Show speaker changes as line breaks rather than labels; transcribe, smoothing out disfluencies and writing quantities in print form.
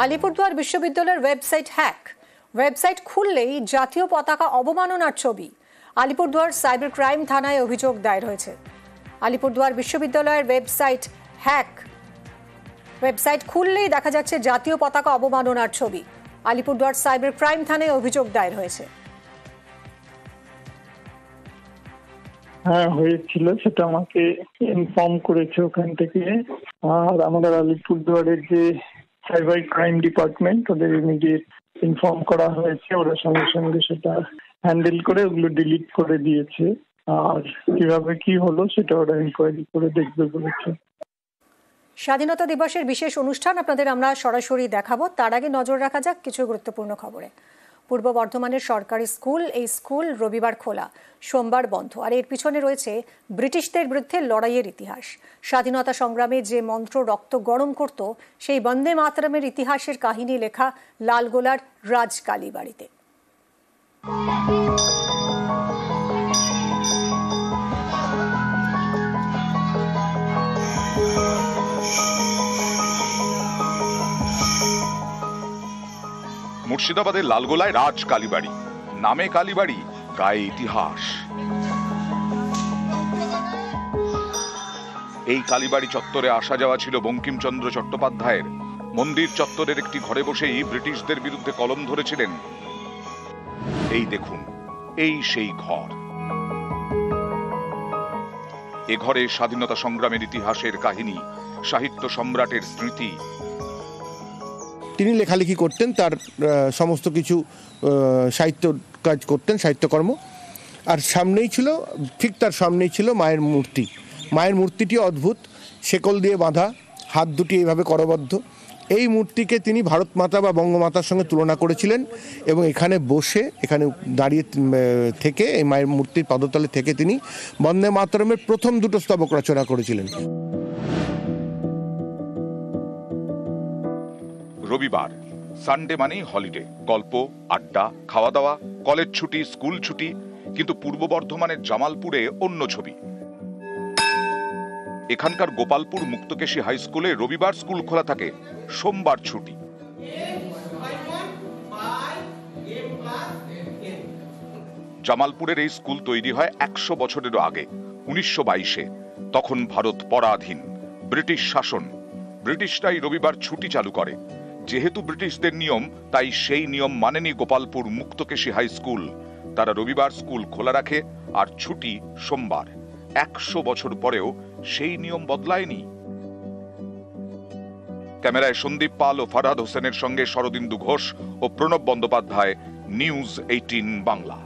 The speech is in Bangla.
আলিপুরদুয়ার বিশ্ববিদ্যালয়ের ওয়েবসাইট হ্যাক। ওয়েবসাইট খুললেই জাতীয় পতাকা অবমাননার ছবি। আলিপুরদুয়ার সাইবার ক্রাইম থানায় অভিযোগ দায়ের হয়েছে। আলিপুরদুয়ার বিশ্ববিদ্যালয়ের ওয়েবসাইট হ্যাক। ওয়েবসাইট খুললেই দেখা যাচ্ছে জাতীয় পতাকা অবমাননার ছবি। আলিপুরদুয়ার সাইবার ক্রাইম থানায় অভিযোগ দায়ের হয়েছে।
হ্যাঁ হয়েছিল, সেটা আমাকে ইনফর্ম করেছে ওখান থেকে। আর আমাদের আলিপুরদুয়ারের যে সাইবার ক্রাইম ডিপার্টমেন্ট, ওদের ইমিডিয়েট ইনফর্ম করা হয়েছে। ওরা সঙ্গে সঙ্গে সেটা হ্যান্ডেল করে ওগুলো ডিলিট করে দিয়েছে। আর কিভাবে কি হলো সেটা ওরা ইনকোয়ারি করে দেখবে বলেছে।
স্বাধীনতা দিবসের বিশেষ অনুষ্ঠান আপনাদের আমরা সরাসরি দেখাবো। তার আগে নজর রাখা যাক কিছু গুরুত্বপূর্ণ খবরে। পূর্ব বর্ধমানের সরকারি স্কুল, এই স্কুল রবিবার খোলা, সোমবার বন্ধ। আর এর পিছনে রয়েছে ব্রিটিশদের বিরুদ্ধে লড়াইয়ের ইতিহাস। স্বাধীনতা সংগ্রামে যে মন্ত্র রক্ত গরম করত, সেই বন্দে মাতরমের ইতিহাসের কাহিনী লেখা লালগোলার রাজ কালীবাড়িতে।
মুর্শিদাবাদের লালগোলায় রাজ কালীবাড়ি, নামে কালীবাড়ি, গায়ে ইতিহাস। এই কালীবাড়ি চত্বরে আসা যাওয়া ছিল বঙ্কিমচন্দ্র চট্টোপাধ্যায়ের। মন্দির চত্বরের একটি ঘরে বসেই ব্রিটিশদের বিরুদ্ধে কলম ধরেছিলেন। এই দেখুন, এই সেই ঘর। এ ঘরে স্বাধীনতা সংগ্রামের ইতিহাসের কাহিনী, সাহিত্য সম্রাটের স্মৃতি।
তিনি লেখালেখি করতেন, তার সমস্ত কিছু সাহিত্য কাজ করতেন, সাহিত্যকর্ম। আর সামনেই ছিল, ঠিক তার সামনেই ছিল মায়ের মূর্তি। মায়ের মূর্তিটি অদ্ভুত, শেকল দিয়ে বাঁধা, হাত দুটি এইভাবে করবদ্ধ। এই মূর্তিকে তিনি ভারত মাতা বা বঙ্গমাতার সঙ্গে তুলনা করেছিলেন এবং এখানে বসে, এখানে দাঁড়িয়ে থেকে, এই মায়ের মূর্তির পদতলে থেকে তিনি বন্দে মাতরমের প্রথম দুটো স্তবক রচনা করেছিলেন।
রবিবার, সানডে মানেই হলিডে, গল্প, আড্ডা, খাওয়া দাওয়া, কলেজ ছুটি, স্কুল ছুটি। কিন্তু পূর্ব বর্ধমানের জামালপুরে অন্য ছবি। এখানকার গোপালপুর মুক্তকেশী হাই স্কুলে রবিবার স্কুল খোলা থাকে, সোমবার ছুটি। জামালপুরের এই স্কুল তৈরি হয় 100 বছরেরও আগে, 1922-এ। তখন ভারত পরাধীন, ব্রিটিশ শাসন। ব্রিটিশরাই রবিবার ছুটি চালু করে। যেহেতু ব্রিটিশদের নিয়ম, তাই সেই নিয়ম মানেনি গোপালপুর মুক্তকেশী হাই স্কুল। তারা রবিবার স্কুল খোলা রাখে আর ছুটি সোমবার। 100 বছর পরেও সেই নিয়ম বদলায়নি। ক্যামেরায় সন্দীপ পাল ও ফারহাদ হোসেনের সঙ্গে শরদিন্দু ঘোষ ও প্রণব বন্দ্যোপাধ্যায়, নিউজ 18 বাংলা।